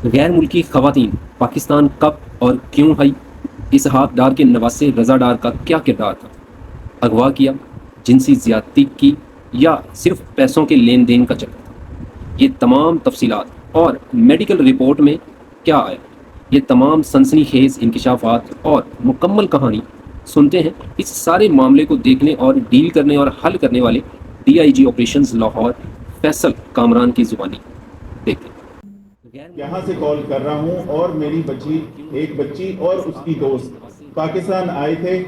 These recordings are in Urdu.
غیر ملکی خواتین پاکستان کب اور کیوں آئی؟ اسحاق ڈار کے نواسے رضا ڈار کا کیا کردار تھا؟ اغوا کیا، جنسی زیادتی کی، یا صرف پیسوں کے لین دین کا چکر تھا؟ یہ تمام تفصیلات اور میڈیکل رپورٹ میں کیا آیا، یہ تمام سنسنی خیز انکشافات اور مکمل کہانی سنتے ہیں اس سارے معاملے کو دیکھنے اور ڈیل کرنے اور حل کرنے والے D I G operations Lahore Faisal Kamran کی زبانی دیکھتے ہیں۔ یہاں سے کال کر رہا ہوں اور میری بچی، ایک بچی اور اس کی دوست پاکستان آئے تھے۔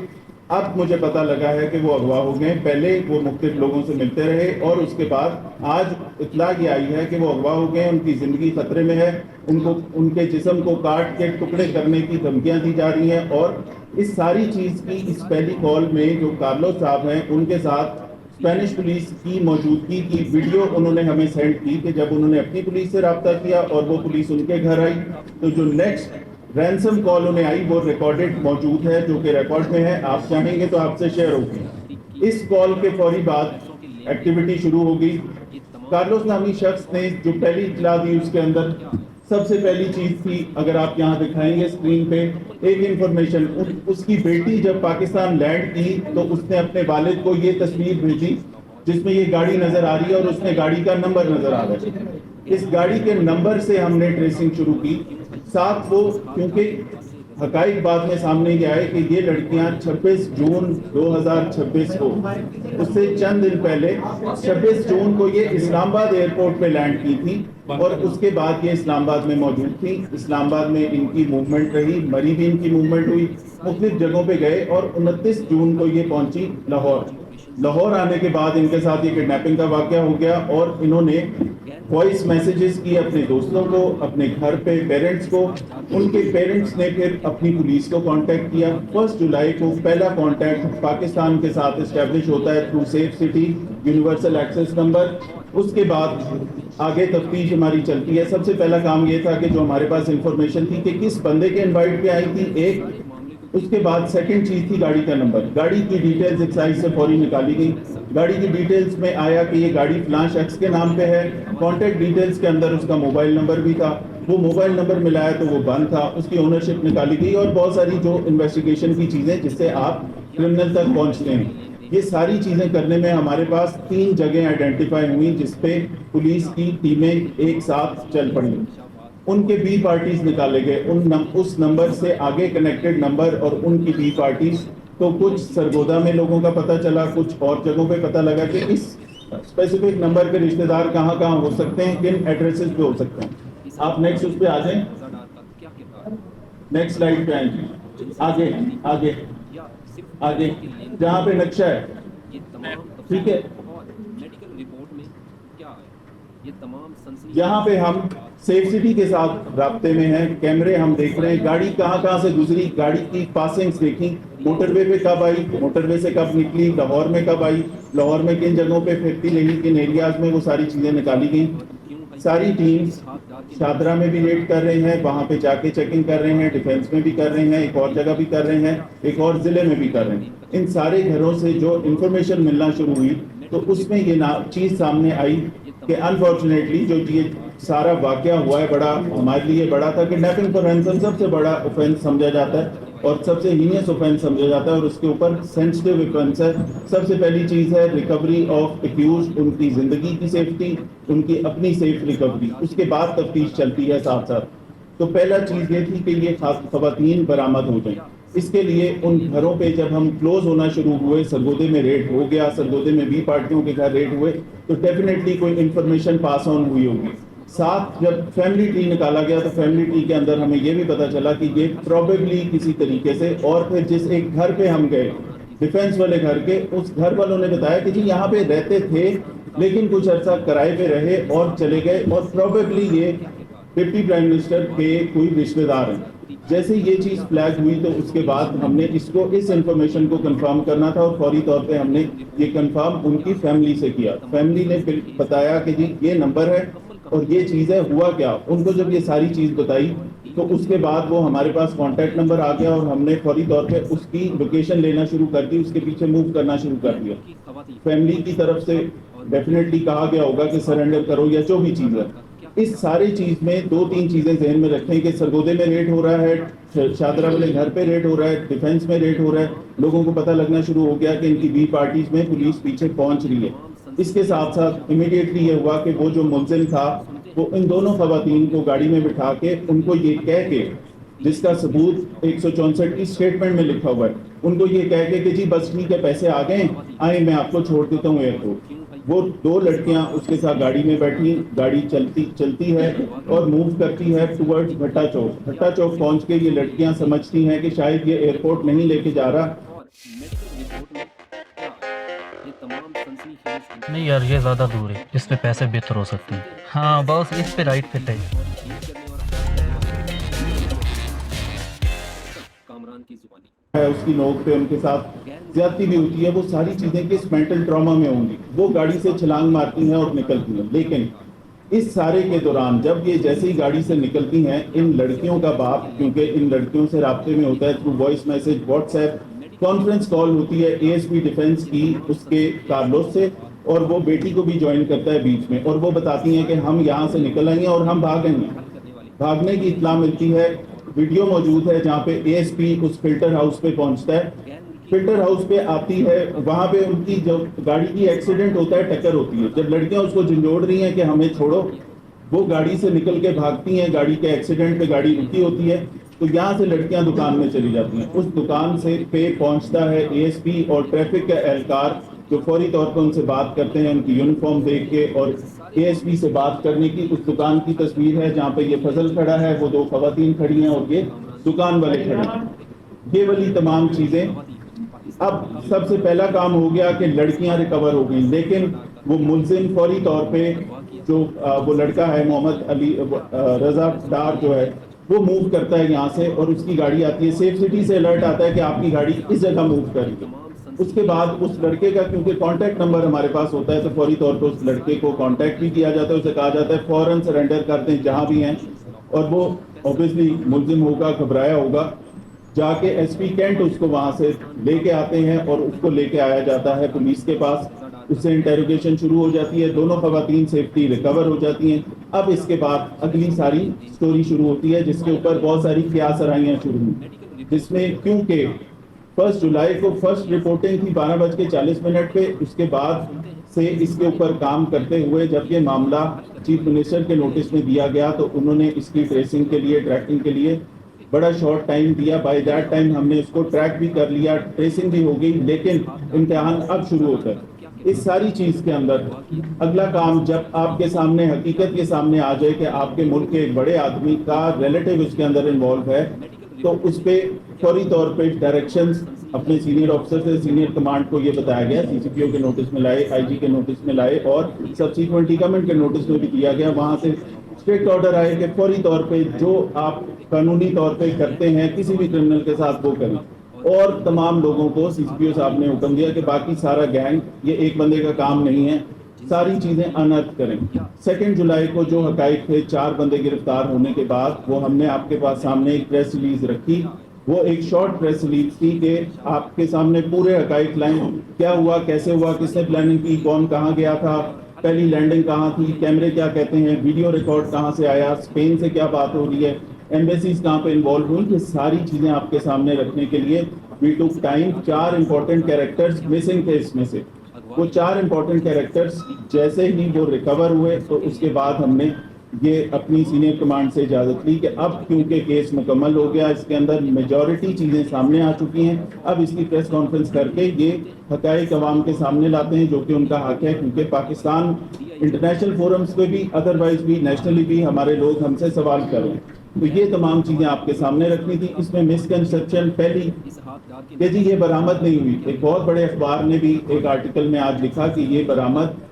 اب مجھے پتا لگا ہے کہ وہ اغوا ہو گئے۔ پہلے وہ مختلف لوگوں سے ملتے رہے اور اس کے بعد آج اطلاع یہ آئی ہے کہ وہ اغوا ہو گئے، ان کی زندگی خطرے میں ہے، ان کے جسم کو کاٹ کے ٹکڑے کرنے کی دھمکیاں دی جا رہی ہیں۔ اور اس ساری چیز کی اس پہلی کال میں جو کارلوس صاحب ہیں ان کے ساتھ اسپینش پولیس کی موجودگی کی ویڈیو انہوں نے ہمیں سینڈ کی کہ جب انہوں نے اپنی پولیس سے رابطہ کیا اور وہ پولیس ان کے گھر آئی تو جو نیکسٹ رینسم کال انہیں آئی وہ ریکارڈڈ موجود ہے، جو کہ ریکارڈ میں ہے، آپ چاہیں گے تو آپ سے شیئر ہوگی۔ اس کال کے فوری بعد ایکٹیویٹی شروع ہو گئی۔ کارلوس نامی شخص نے جو پہلی اطلاع دی اس کے اندر سب سے پہلی چیز تھی، اگر آپ یہاں دکھائیں گے اسکرین پہ، ایک انفارمیشن، اس کی بیٹی جب پاکستان لینڈ کی تو اس نے اپنے والد کو یہ تصویر بھیجی جس میں یہ گاڑی نظر آ رہی ہے اور اس میں گاڑی کا نمبر نظر آ رہا ہے۔ اس گاڑی کے نمبر سے ہم نے ٹریسنگ شروع کی۔ ساتھ وہ، کیونکہ حقائق بعد میں سامنے یہ آئے کہ یہ لڑکیاں 26 جون 2026 کو، اس سے چند دن پہلے 26 جون کو یہ اسلام آباد ایئرپورٹ پہ لینڈ کی تھی اور اس کے بعد یہ اسلام آباد میں موجود تھی۔ اسلام آباد میں ان کی موومنٹ رہی، مری بھی ان کی موومنٹ ہوئی، مختلف جگہوں پہ گئے اور 29 جون کو یہ پہنچی لاہور۔ لاہور آنے کے بعد ان کے ساتھ یہ کڈنیپنگ کا واقعہ ہو گیا اور انہوں نے وائس میسیجز کی اپنے دوستوں کو، اپنے گھر پہ پیرنٹس کو۔ ان کے پیرنٹس نے پھر اپنی پولیس کو کانٹیکٹ کیا۔ 1 جولائی کو پہلا کانٹیکٹ پاکستان کے ساتھ اسٹیبلش ہوتا ہے through safe city universal access number. اس کے بعد آگے تفتیش ہماری چلتی ہے۔ سب سے پہلا کام یہ تھا کہ جو ہمارے پاس انفارمیشن تھی کہ کس بندے کے انوائٹ پہ آئی تھی، ایک، اس کے بعد سیکنڈ چیز تھی گاڑی کا نمبر۔ گاڑی کی ڈیٹیلز ایکسائز سے فوری نکالی گئی۔ گاڑی کی ڈیٹیلز میں آیا کہ یہ گاڑی فلاں شخص کے نام پہ ہے۔ کانٹیکٹ ڈیٹیلز کے اندر اس کا موبائل نمبر بھی تھا، وہ موبائل نمبر ملایا تو وہ بند تھا، اس کی اونرشپ نکالی گئی اور بہت ساری جو انویسٹیگیشن کی چیزیں جس سے آپ کرمنل تک پہنچتے ہیں۔ یہ ساری چیزیں کرنے میں ہمارے پاس 3 جگہیں آئیڈینٹیفائی ہوئی جس پہ پولیس کی ٹیمیں ایک ساتھ چل پڑیں۔ ان کے بی پارٹیز نکالے گئے، اس نمبر سے آگے کنیکٹڈ نمبر اور ان کی بی پارٹیز۔ تو کچھ سرگودا میں لوگوں کا پتہ چلا، کچھ اور جگہوں پہ پتہ لگا کہ اس اسپیسیفک نمبر کے رشتہ دار کہاں کہاں ہو سکتے ہیں، کن ایڈریسز پہ ہو سکتے ہیں۔ آپ نیکسٹ اس پہ آ جائیں، نیکسٹ سلائیڈ پہ آئیں جی، آگے آگے آگے جہاں پہ نقشہ ہے، ٹھیک ہے۔ یہاں پہ ہم سیف سٹی کے ساتھ رابطے میں ہیں، کیمرے ہم دیکھ رہے ہیں، گاڑی کہاں کہاں سے گزری، گاڑی کی پاسنگز دیکھیں، موٹر وے پہ کب آئی، موٹر وے سے کب نکلی، لاہور میں کب آئی، لاہور میں کن جگہوں پہ پھرتی رہی، کن ایریاز میں، وہ ساری چیزیں نکالی گئیں۔ ساری ٹیمز شادرہ میں بھی ریڈ کر رہے ہیں، وہاں پہ جا کے چیکنگ کر رہے ہیں، ڈیفینس میں بھی کر رہے ہیں، ایک اور جگہ بھی کر رہے ہیں، ایک اور ضلع میں بھی کر رہے ہیں۔ ان سارے گھروں سے جو انفارمیشن ملنا شروع ہوئی تو اس میں یہ چیز سامنے آئی کہ انفارچونیٹلی جو یہ سارا واقعہ ہوا ہے بڑا ہمارے لیے بڑا تھا۔ کڈنیپنگ فار رینسم سب سے بڑا اوفینس سمجھا جاتا ہے اور سب سے ہینیس اوفینس سمجھا جاتا ہے اور اس کے اوپر سینسٹیو اوفینس ہے۔ سب سے پہلی چیز ہے ریکوری آف ایکیوزڈ، ان کی زندگی کی سیفٹی، ان کی اپنی سیف ریکوری، اس کے بعد تفتیش چلتی ہے ساتھ ساتھ۔ تو پہلا چیز یہ تھی کہ یہ خواتین برآمد ہو جائیں۔ اس کے لیے ان گھروں پہ جب ہم کلوز ہونا شروع ہوئے، سرگودے میں ریڈ ہو گیا، سرگودے میں بھی پارٹیوں کے گھر ریڈ ہوئے تو ڈیفینیٹلی کوئی انفارمیشن پاس آن ہوئی ہوگی۔ ساتھ جب فیملی ٹری نکالا گیا تو فیملی ٹری کے اندر ہمیں یہ بھی پتا چلا کہ یہ پروبیبلی کسی طریقے سے، اور پھر جس ایک گھر پہ ہم گئے ڈیفینس والے گھر کے، اس گھر والوں نے بتایا کہ جی یہاں پہ رہتے تھے لیکن کچھ عرصہ کرائے پہ رہے اور چلے گئے اور پروبیبلی یہ ڈپٹی پرائم منسٹر کے کوئی رشتہ دار ہیں۔ جیسے یہ چیز فلیگ ہوئی تو اس کے بعد ہم نے اس انفارمیشن کو کنفرم کرنا تھا اور فوری طور پہ ہم نے یہ کنفرم ان کی فیملی سے کیا۔ فیملی نے پھر بتایا کہ جی یہ نمبر ہے اور یہ چیز ہے، ہوا کیا۔ ان کو جب یہ ساری چیز بتائی تو اس کے بعد وہ ہمارے پاس کانٹیکٹ نمبر آ گیا اور ہم نے فوری طور پہ اس کی لوکیشن لینا شروع کر دی، اس کے پیچھے موو کرنا شروع کر دیا۔ فیملی کی طرف سے ڈیفینیٹلی کہا گیا ہوگا کہ سرنڈر کرو یا جو بھی چیز ہے۔ اس ساری چیز میں دو تین چیزیں ذہن میں رکھیں کہ سرگودے میں ریٹ ہو رہا ہے، شادرہ والے گھر پہ ریٹ ہو رہا ہے، ڈیفینس میں ریٹ ہو رہا ہے، لوگوں کو پتہ لگنا شروع ہو گیا کہ ان کی بی پارٹیز میں پولیس پیچھے پہنچ رہی ہے۔ اس کے ساتھ ساتھ امیڈیٹلی یہ ہوا کہ وہ جو ملزم تھا وہ ان دونوں خواتین کو گاڑی میں بٹھا کے ان کو یہ کہہ کے، جس کا ثبوت 164 کی سٹیٹمنٹ میں لکھا ہوا ہے، ان کو یہ کہہ کے کہ جی بس ٹھیک ہے پیسے آ گئے آئیں میں آپ کو چھوڑ دیتا ہوں ایئرپورٹ۔ وہ دو لڑکیاں اس کے ساتھ گاڑی میں بیٹھی، گاڑی چلتی ہے اور موو کرتی ہے ٹورڈز بھٹا چوک۔ بھٹا چوک پہنچ کے یہ لڑکیاں سمجھتی ہیں کہ شاید یہ ایئرپورٹ نہیں لے کے جا رہا۔ نہیں یار یہ زیادہ دور ہے، اس پہ پیسے بہتر ہو سکتے ہیں۔ ہاں بس اس پہ رائٹ پہ ہے۔ اس کی نوک پہ ان کے ساتھ زیادتی بھی ہوتی ہے، وہ ساری چیزیں کس مینٹل ٹراما میں ہوں گی، وہ گاڑی سے چھلانگ مارتی ہیں اور نکلتی ہیں۔ لیکن اس سارے کے دوران جب یہ جیسے ہی گاڑی سے نکلتی ہیں، ان لڑکیوں کا باپ کیونکہ ان لڑکیوں سے رابطے میں ہوتا ہے through voice message, WhatsApp, conference call ہوتی ہے اے ایس پی ڈیفینس کی اس کے کارلوس سے، اور وہ بیٹی کو بھی جوائن کرتا ہے بیچ میں، اور وہ بتاتی ہیں کہ ہم یہاں سے نکل آئیں گے اور ہم بھاگیں گے۔ بھاگنے کی اطلاع ملتی ہے، ویڈیو موجود ہے جہاں پہ اے ایس پی اس فلٹر ہاؤس پہ پہنچتا ہے، فلٹر ہاؤس پہ آتی ہے، وہاں پہ ان کی جو گاڑی کی ایکسیڈنٹ ہوتا ہے، ٹکر ہوتی ہے۔ جب لڑکیاں اس کو جھنجھوڑ رہی ہیں کہ ہمیں چھوڑو، وہ گاڑی سے نکل کے بھاگتی ہیں، گاڑی کے ایکسیڈنٹ پہ گاڑی رکی ہوتی ہے، تو یہاں سے لڑکیاں دکان میں چلی جاتی ہیں۔ اس دکان سے پہ پہنچتا ہے اے ایس پی اور ٹریفک کا اہلکار، جو فوری طور پر ان سے بات کرتے ہیں ان کی یونیفارم دیکھ کے، اور اے ایس پی سے بات کرنے کی اس دکان کی تصویر ہے جہاں پہ یہ فضل کھڑا ہے، وہ دو خواتین کھڑی ہیں اور یہ دکان والے کھڑے ہیں۔ یہ والی تمام چیزیں، اب سب سے پہلا کام ہو گیا کہ لڑکیاں ریکور ہو گئیں، لیکن وہ ملزم فوری طور پہ جو وہ لڑکا ہے محمد علی رضا ڈار جو ہے، وہ موو کرتا ہے یہاں سے، اور اس کی گاڑی آتی ہے، سیف سٹی سے الرٹ آتا ہے کہ آپ کی گاڑی اس جگہ موو کر رہی ہے۔ اس کے بعد اس لڑکے کا کیونکہ کانٹیکٹ نمبر ہمارے پاس ہوتا ہے تو فوری طور پر اس لڑکے کو کانٹیکٹ بھی کیا جاتا ہے، اسے کہا جاتا ہے فوراً سرنڈر کر دیں جہاں بھی ہیں، اور وہ اوبیسلی ملزم ہوگا، گھبرایا ہوگا، جا کے ایس پی کینٹ اس کو وہاں سے لے کے آتے ہیں اور اس کو لے کے آیا جاتا ہے پولیس کے پاس، اس سے انٹیروگیشن شروع ہو جاتی ہے، دونوں خواتین سیفٹی ریکور ہو جاتی ہیں۔ اب اس کے بعد اگلی ساری سٹوری شروع ہوتی ہے جس کے اوپر بہت ساری قیاس آرائیاں شروع ہوئی، جس میں کیونکہ 1 جولائی کو فرسٹ رپورٹنگ تھی 12:40 پہ، اس کے بعد سے اس کے اوپر کام کرتے ہوئے جب یہ معاملہ چیف منسٹر کے نوٹس میں دیا گیا تو انہوں نے اس کی ٹریسنگ کے لیے، ٹریکنگ کے لیے بڑا شارٹ ٹائم دیا۔ بائی دیٹ ٹائم ہم نے اس کو ٹریک بھی کر لیا، ٹریسنگ بھی ہو گئی، لیکن امتحان اب شروع ہوتا ہے۔ اس ساری چیز کے اندر اگلا کام جب آپ کے سامنے حقیقت کے سامنے آ جائے کہ آپ کے ملک کے ایک بڑے آدمی کا ریلیٹیو اس کے اندر انوالو ہے، تو اس پہ فوری طور پہ ڈائریکشنز اپنے سینئر آفیسر سے سینئر کمانڈ کو یہ بتایا گیا، سی سی پی او کے نوٹس میں لائے، آئی جی کے نوٹس میں لائے، اور سبسیکوینٹلی گورنمنٹ کے نوٹس میں بھی دیا گیا۔ وہاں سے اسٹرکٹ آرڈر آئے کہ فوری طور پہ جو آپ قانونی طور پہ کرتے ہیں کسی بھی کرمنل کے ساتھ وہ کریں، اور تمام لوگوں کو سی سی پی او صاحب نے حکم دیا کہ باقی سارا گینگ، یہ ایک بندے کا کام نہیں ہے، ساری چیزیں انرتھ کریں۔ 2 جولائی کو جو حقائق تھے 4 بندے گرفتار ہونے کے بعد، وہ ہم نے آپ کے پاس سامنے ایک پریس ریلیز رکھی، وہ ایک شارٹ پریس ریلیز تھی کہ آپ کے سامنے پورے حقائق لائیں، کیا ہوا، کیسے ہوا، کس نے پلاننگ کی، کون کہاں گیا تھا، پہلی لینڈنگ کہاں تھی، کیمرے کیا کہتے ہیں، ویڈیو ریکارڈ کہاں سے آیا، اسپین سے کیا بات ہو رہی ہے، ایمبیسیز کہاں پہ انوالو ہوئی، یہ ساری چیزیں آپ کے سامنے رکھنے کے لیے وی ٹک ٹائم۔ 4 امپورٹنٹ کیریکٹرز مسنگ تھے اس میں سے، وہ 4 امپورٹنٹ کیریکٹرز جیسے ہی وہ ریکور ہوئے تو اس کے بعد ہم نے یہ اپنی سینئر کمانڈ سے اجازت لی کہ اب کیونکہ کیس مکمل ہو گیا، اس کے اندر میجورٹی چیزیں سامنے آ چکی ہیں، اب اس کی پریس کانفرنس کر کے یہ حقائق عوام کے سامنے لاتے ہیں، جو کہ ان کا حق ہے، کیونکہ پاکستان انٹرنیشنل فورمز پہ بھی، ادروائز بھی، نیشنلی بھی ہمارے لوگ ہم سے سوال کر رہے ہیں۔ تو یہ تمام چیزیں آپ کے سامنے رکھنی تھی۔ اس میں مسکنسپشن پہلی کہ جی یہ برآمد نہیں ہوئی، ایک بہت بڑے اخبار نے بھی ایک آرٹیکل میں آج لکھا کہ یہ برآمد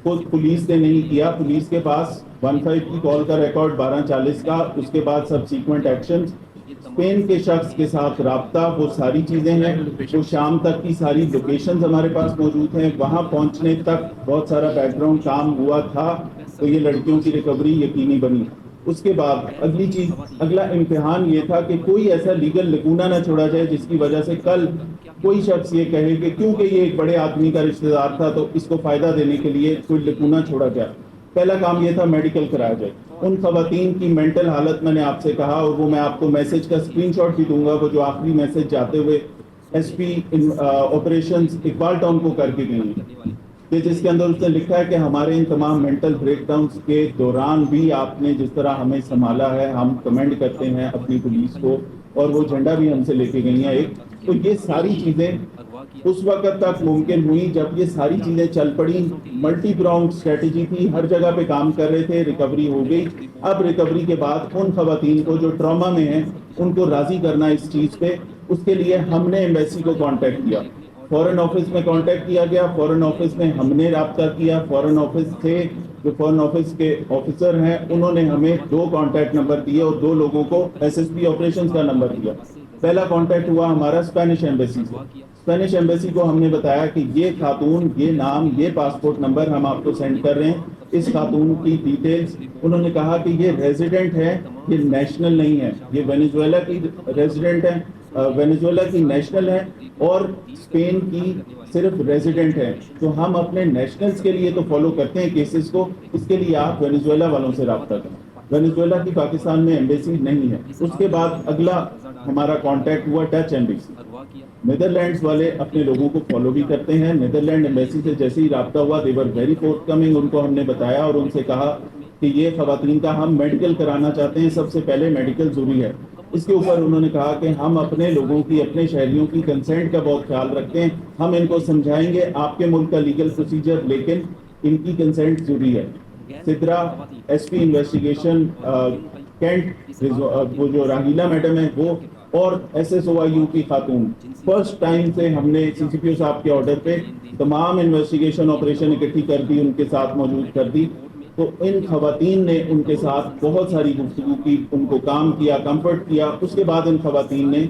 خود پولیس نے نہیں کیا، پولیس کے پاس 15 کی کال کا ریکارڈ 12:40 کا، اس کے بعد سبسیکوینٹ ایکشنز، اسپین کے شخص کے ساتھ رابطہ، وہ ساری چیزیں ہیں، وہ شام تک کی ساری لوکیشنز ہمارے پاس موجود ہیں، وہاں پہنچنے تک بہت سارا بیک گراؤنڈ کام ہوا تھا، تو یہ لڑکیوں کی ریکوری یقینی بنی۔ اس کے بعد اگلی چیز، اگلا امتحان یہ تھا کہ کوئی ایسا لیگل لکونہ نہ چھوڑا جائے جس کی وجہ سے کل کوئی شخص یہ کہے کہ کیونکہ یہ ایک بڑے آدمی کا رشتہ دار تھا تو اس کو فائدہ دینے کے لیے کوئی لکونہ چھوڑا گیا۔ پہلا کام یہ تھا میڈیکل کرایا جائے. ان خواتین کی مینٹل حالت میں نے آپ سے کہا, اور وہ میں آپ کو میسج کا اسکرین شاٹ بھی دوں گا, وہ جو آخری میسج جاتے ہوئے S P operations Iqbal town کو کر کے گئی ہیں, کہ جس کے اندر اس نے لکھا ہے کہ ہمارے ان تمام مینٹل بریک ڈاؤنز کے دوران بھی آپ نے جس طرح ہمیں سنبھالا ہے, ہم کمنڈ کرتے ہیں اپنی پولیس کو, اور وہ جھنڈا بھی ہم سے لے کے گئی ہیں ایک. تو یہ ساری چیزیں اس وقت تک ممکن ہوئی جب یہ ساری چیزیں چل پڑی. ملٹی پراؤنڈ اسٹریٹجی تھی, ہر جگہ پہ کام کر رہے تھے, ریکوری ہو گئی. اب ریکوری کے بعد ان خواتین کو جو ٹراما میں ہیں ان کو راضی کرنا اس چیز پہ, اس کے لیے ہم نے ایمبیسی کو کانٹیکٹ کیا, فورن آفس میں کانٹیکٹ کیا گیا, فورن آفس میں ہم نے رابطہ کیا, فورن آفس سے جو فورن آفس کے آفیسر ہیں انہوں نے ہمیں 2 کانٹیکٹ نمبر دیے اور 2 لوگوں کو ایس ایس پی آپریشنز کا نمبر دیا. پہلا کانٹیکٹ ہوا ہمارا اسپینش ایمبیسی سے. اسپینش ایمبیسی کو ہم نے بتایا کہ یہ خاتون, یہ نام, یہ پاسپورٹ نمبر ہم آپ کو سینڈ کر رہے ہیں, اس خاتون کی ڈیٹیلز. انہوں نے کہا کہ یہ ریزیڈنٹ ہے, یہ نیشنل نہیں ہے, یہ وینیزویلا کی ریزیڈنٹ ہے, وینیزویلا کی نیشنل ہے اور اسپین کی صرف ریزیڈنٹ ہے. تو ہم اپنے نیشنلز کے لیے تو فالو کرتے ہیں کیسز کو, اس کے لیے آپ وینیزویلا والوں سے رابطہ کریں. وینیزویلا کی پاکستان میں ایمبیسی نہیں ہے. اس کے بعد اگلا ہمارا کانٹیکٹ ہوا ڈچ ایمبیسی. نیدرلینڈز والے اپنے لوگوں کو فالو بھی کرتے ہیں. نیدرلینڈ ایمبیسی سے جیسے ہی رابطہ ہوا دے ور ویری فورتھ کمنگ. ان کو ہم نے بتایا اور ان سے کہا کہ یہ خواتین کا ہم میڈیکل کرانا چاہتے ہیں, سب سے پہلے میڈیکل ضروری ہے. اس کے اوپر انہوں نے کہا کہ ہم اپنے لوگوں کی, اپنے شہریوں کی کنسنٹ کا بہت خیال رکھتے ہیں, ہم ان کو سمجھائیں گے آپ کے ملک کا لیگل پروسیجر, لیکن ان کی کنسنٹ ضروری ہے. Sidra S P investigation cantt, وہ جو راہیلا میڈم ہے وہ, اور S S O I U کی خاتون, فرسٹ ٹائم سے ہم نے سی سی پی او صاحب کے آرڈر پہ تمام انویسٹیگیشن آپریشن اکٹھی کر دی, ان کے ساتھ موجود کر دی. تو ان خواتین نے ان کے ساتھ بہت ساری گفتگو کی, ان کو کام کیا, کمفرٹ کیا. اس کے بعد ان خواتین نے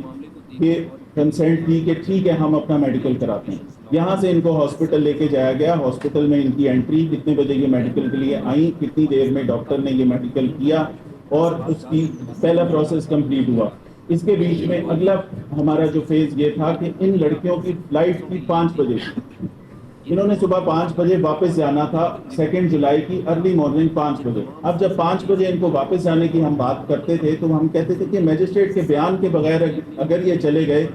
یہ کنسنٹ دی کہ ٹھیک ہے ہم اپنا میڈیکل کراتے ہیں. یہاں سے ان کو ہاسپٹل لے کے جایا گیا. ہاسپٹل میں ان کی انٹری, کتنے بجے یہ میڈیکل کے لیے آئیں, کتنی دیر میں ڈاکٹر نے یہ میڈیکل کیا, اور اس کی پہلا پروسیس کمپلیٹ ہوا. اس کے بیچ میں اگلا ہمارا جو فیز یہ تھا کہ ان لڑکیوں کی فلائٹ تھی 5 بجے. انہوں نے صبح 5 بجے واپس جانا تھا, 2 جولائی کی ارلی مارننگ 5 بجے. اب جب 5 بجے ان کو واپس جانے کی ہم بات کرتے تھے تو ہم کہتے تھے کہ میجسٹریٹ کے بیان کے بغیر اگر یہ چلے گئے,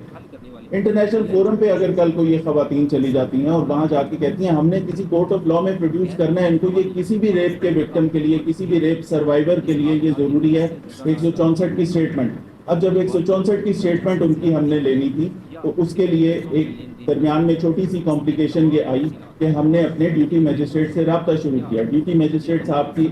انٹرنیشنل فورم پہ اگر کل کو یہ خواتین چلی جاتی ہیں اور وہاں جا کے کہتی ہیں ہم نے کسی کورٹ آف لا میں پروڈیوس کرنا ہے ان کو, یہ کسی بھی ریپ کے وکٹم کے لیے, کسی بھی ریپ سروائیور کے لیے یہ ضروری ہے 164 کی اسٹیٹمنٹ. اب جب 164 کی اسٹیٹمنٹ ان کی ہم نے لینی تھی تو اس کے لیے ایک درمیان میں چھوٹی سی کمپلیکیشن یہ آئی کہ ہم نے اپنے ڈیوٹی میجسٹریٹ سے رابطہ شروع کیا. ڈیوٹی میجسٹریٹ صاحب کی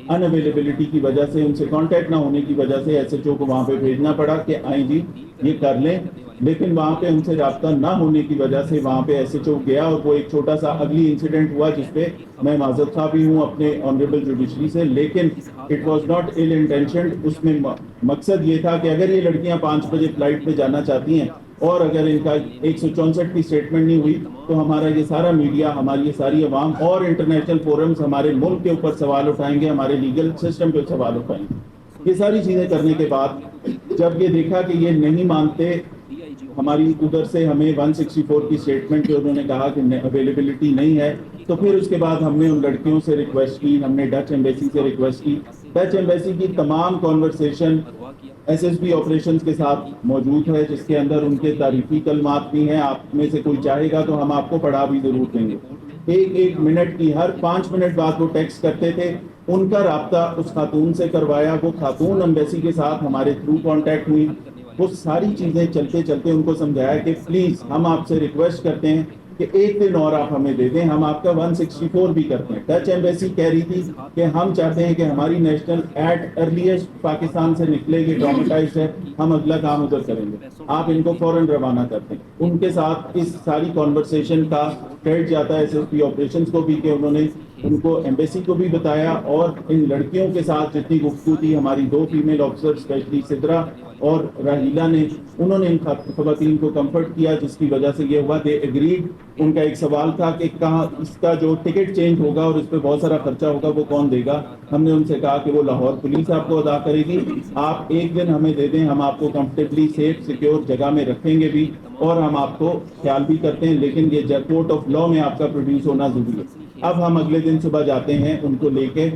ان اویلیبلٹی کی وجہ سے, ان سے کانٹیکٹ نہ ہونے کی وجہ سے ایس ایچ او کو وہاں پہ بھیجنا پڑا کہ آئیں جی یہ کر لیں. لیکن وہاں پہ ان سے رابطہ نہ ہونے کی وجہ سے وہاں پہ ایس ایچ او گیا اور وہ ایک چھوٹا سا اگلی انسیڈنٹ ہوا جس پہ میں معذرت خواہ بھی ہوں اپنے آنریبل جوڈیشری سے, لیکن اٹ واز ناٹ ایل انٹینشنڈ. اس میں مقصد یہ تھا کہ اگر یہ لڑکیاں 5 بجے فلائٹ پہ جانا چاہتی ہیں اور اگر ان کا 164 کی اسٹیٹمنٹ نہیں ہوئی تو ہمارا یہ سارا میڈیا, ہماری یہ ساری عوام اور انٹرنیشنل فورمز ہمارے ملک کے اوپر سوال اٹھائیں گے, ہمارے لیگل سسٹم پہ سوال اٹھائیں گے. یہ ساری چیزیں کرنے کے بعد جب یہ دیکھا کہ یہ نہیں مانتے, ہماری ادھر سے ہمیں 164 کی اسٹیٹمنٹ جو انہوں نے کہا کہ اویلیبلٹی نہیں ہے, تو پھر اس کے بعد ہم نے ان لڑکیوں سے ریکویسٹ کی, ہم نے ڈچ ایمبیسی سے ریکویسٹ کی. ڈچ ایمبیسی کی تمام conversation S S B operations کے ساتھ موجود ہے, جس کے اندر ان کے تعریفی کلمات بھی ہیں. آپ میں سے کوئی چاہے گا تو ہم آپ کو پڑھا بھی ضرور دیں گے. 1 منٹ کی, ہر 5 منٹ بعد وہ ٹیکسٹ کرتے تھے. ان کا رابطہ اس خاتون سے کروایا, وہ خاتون ایمبیسی کے ساتھ ہمارے تھرو کانٹیکٹ ہوئی. وہ ساری چیزیں چلتے چلتے ان کو سمجھایا کہ پلیز ہم آپ سے ریکویسٹ کرتے ہیں کہ 1 دن اور آپ ہمیں دے دیں, ہم آپ کا 164 بھی کرتے ہیں. ڈچ ایمبیسی کہہ رہی تھی کہ ہم چاہتے ہیں کہ ہماری نیشنل ایٹ ارلیسٹ پاکستان سے نکلے, یہ ٹرامیٹائزڈ ہے, ہم اگلا کام ادھر کریں گے, آپ ان کو فوراً روانہ کرتے ہیں. ان کے ساتھ اس ساری کانورسیشن کا کریڈٹ جاتا ہے ایس ایس پی آپریشنز کو بھی کہ انہوں نے ان کو ایمبیسی کو بھی بتایا, اور ان لڑکیوں کے ساتھ جتنی گفتگو تھی ہماری 2 فیمیل آفیسر اسپیشلی سدرا اور راہیلا نے, انہوں نے ان خواتین کو کمفرٹ کیا, جس کی وجہ سے یہ ہوا دے ایگریڈ. ان کا ایک سوال تھا کہ کہاں اس کا جو ٹکٹ چینج ہوگا اور اس پہ بہت سارا خرچہ ہوگا وہ کون دے گا. ہم نے ان سے کہا کہ وہ لاہور پولیس آپ کو ادا کرے گی, آپ 1 دن ہمیں دے دیں, ہم آپ کو کمفرٹیبلی سیف سیکیور جگہ میں رکھیں گے بھی اور ہم آپ کو خیال بھی کرتے ہیں, لیکن یہ کورٹ آف لا میں آپ کا پروڈیوس ہونا ضروری ہے. اب ہم اگلے دن صبح جاتے ہیں ان کو لے کے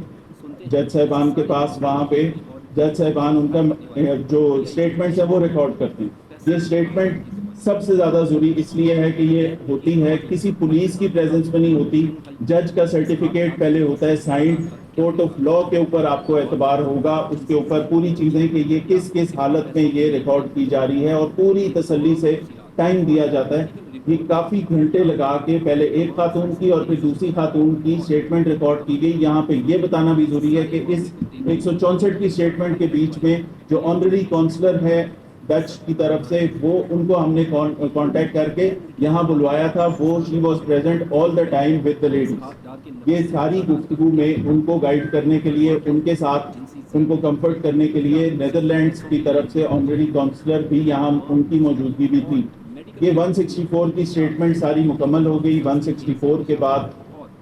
جج صاحبان کے پاس. وہاں پہ جج صاحبان ان کا جو اسٹیٹمنٹس ہے وہ ریکارڈ کرتے ہیں. یہ اسٹیٹمنٹ سب سے زیادہ ضروری اس لیے ہے کہ یہ ہوتی ہے کسی پولیس کی پریزنس میں نہیں ہوتی. جج کا سرٹیفکیٹ پہلے ہوتا ہے سائنڈ, کورٹ آف لا کے اوپر آپ کو اعتبار ہوگا, اس کے اوپر پوری چیزیں کہ یہ کس کس حالت میں یہ ریکارڈ کی جا رہی ہے, اور پوری تسلی سے ٹائم دیا جاتا ہے. یہ کافی گھنٹے لگا کے پہلے ایک خاتون کی اور پھر دوسری خاتون کی اسٹیٹمنٹ ریکارڈ کی گئی. یہاں پہ یہ بتانا بھی ضروری ہے کہ اس 164 کی اسٹیٹمنٹ کے بیچ میں جو آنریری کونسلر ہے ڈچ کی طرف سے, وہ ان کو ہم نے کانٹیکٹ کر کے یہاں بلوایا تھا. وہ she was present all the time with the ladies. یہ ساری گفتگو میں ان کو گائیڈ کرنے کے لیے, ان کے ساتھ ان کو کمفرٹ کرنے کے لیے نیدرلینڈز کی طرف سے آنریری کونسلر بھی یہاں ان کی موجودگی بھی تھی. یہ 164 کی اسٹیٹمنٹ ساری مکمل ہو گئی. 164 کے بعد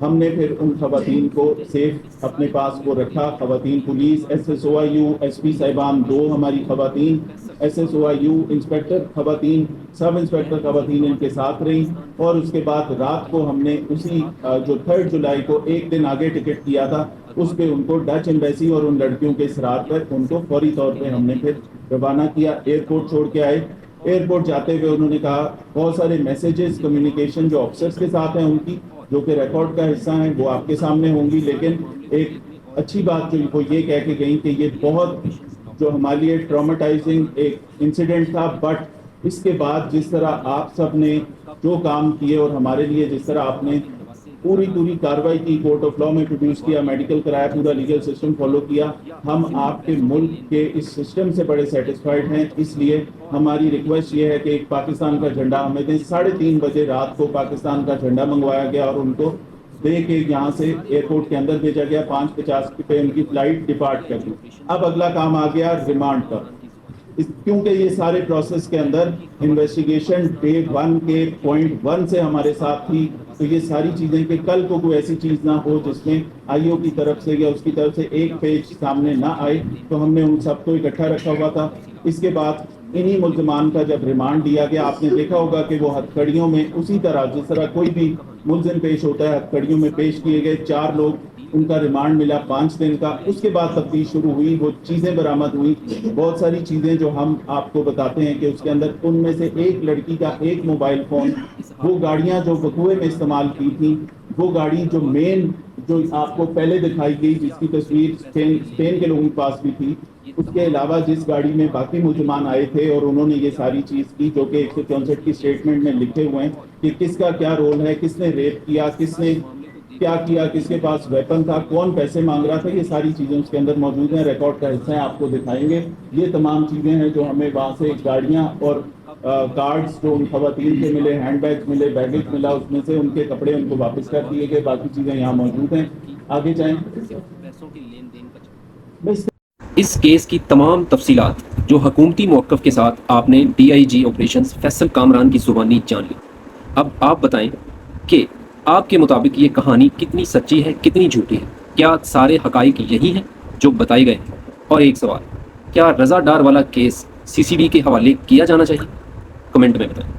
ہم نے پھر ان خواتین کو سیف اپنے پاس وہ رکھا. خواتین پولیس, SSOIU ایس پی صاحبان 2 ہماری خواتین, SSOIU انسپیکٹر خواتین, سب انسپیکٹر خواتین ان کے ساتھ رہیں. اور اس کے بعد رات کو ہم نے اسی جو 3 جولائی کو ایک دن آگے ٹکٹ کیا تھا, اس پہ ان کو ڈچ ایمبیسی اور ان لڑکیوں کے اصرار پر ان کو فوری طور پہ ہم نے پھر روانہ کیا. ایئرپورٹ چھوڑ کے آئے. ایئرپورٹ جاتے ہوئے انہوں نے کہا بہت سارے میسیجز کمیونیکیشن جو آفیسرز کے ساتھ ہیں ان کی, جو کہ ریکارڈ کا حصہ ہیں, وہ آپ کے سامنے ہوں گی. لیکن ایک اچھی بات جو وہ یہ کہہ کے گئیں کہ یہ بہت جو ہمارے لیے ٹرامیٹائزنگ ایک انسیڈنٹ تھا, بٹ اس کے بعد جس طرح آپ سب نے جو کام کیے اور ہمارے لیے جس طرح آپ نے پوری کاروائی کی, کورٹ آف لا میں پروڈیوس کیا, میڈیکل کرایا, پورا لیگل سسٹم فالو کیا, ہم آپ کے ملک کے اس سسٹم سے بڑے سیٹسفائیڈ ہیں. اس لیے ہماری ریکویسٹ یہ ہے کہ ایک پاکستان کا جھنڈا ہمیں دیں. 3:30 بجے رات کو پاکستان کا جھنڈا منگوایا گیا اور ان کو دے کے یہاں سے ایئرپورٹ کے اندر بھیجا گیا. 5:50 پہ ان کی فلائٹ ڈپارٹ کر دی. اب اگلا کام آ گیا ریمانڈ کا, کیونکہ یہ سارے پروسیس کے اندر انویسٹیگیشن ڈے 1 کے پوائنٹ 1 سے ہمارے ساتھ تھی. تو یہ ساری چیزیں کہ کل کو کوئی ایسی چیز نہ ہو جس میں IO کی طرف سے یا اس کی طرف سے ایک پیج سامنے نہ آئے, تو ہم نے ان سب کو اکٹھا رکھا ہوا تھا. اس کے بعد انہی ملزمان کا جب ریمانڈ دیا گیا, آپ نے دیکھا ہوگا کہ وہ ہتھکڑیوں میں اسی طرح جس طرح کوئی بھی ملزم پیش ہوتا ہے ہتھکڑیوں میں پیش کیے گئے. 4 لوگ ان کا ریمانڈ ملا 5 دن کا. اس کے بعد تفتیش شروع ہوئی, وہ چیزیں برآمد ہوئی, بہت ساری چیزیں جو ہم آپ کو بتاتے ہیں کہ اس کے اندر ان میں سے ایک لڑکی کا ایک موبائل فون, وہ گاڑیاں جو وقوع میں استعمال کی تھیں, وہ گاڑی جو مین جو آپ کو پہلے دکھائی گئی جس کی تصویر اسپین کے لوگوں کے پاس بھی تھی, اس کے علاوہ جس گاڑی میں باقی ملزمان آئے تھے اور انہوں نے یہ ساری چیز کی, جو کہ 164 کی اسٹیٹمنٹ میں لکھے ہوئے ہیں کہ کس کا کیا رول ہے, کس نے ریپ کیا, کس نے کیا کیا, کس کے پاس ویپن تھا, کون پیسے مانگ رہا تھا, یہ ساری چیزیں اس کے اندر موجود ہیں. ریکارڈ کا حصہ ہے, آپ کو دکھائیں گے. یہ تمام چیزیں ہیں جو ہمیں وہاں سے گاڑیاں اور کارڈز جو ان خواتین سے ملے, ہینڈ بیگ ملے, بیگیج ملا, اس میں سے ان کے کپڑے ان کو واپس کر دیے گئے. باقی چیزیں یہاں موجود ہیں. آگے جائیں. اس کیس کی تمام تفصیلات جو حکومتی موقف کے ساتھ آپ نے DIG آپریشنز فیصل کامران کی زبانی جان لی. اب آپ بتائیں کہ آپ کے مطابق یہ کہانی کتنی سچی ہے, کتنی جھوٹی ہے, کیا سارے حقائق یہی ہیں جو بتائے گئے ہیں؟ اور ایک سوال, کیا رضا ڈار والا کیس CCD کے حوالے کیا جانا چاہیے؟ کمنٹ میں بتائیں.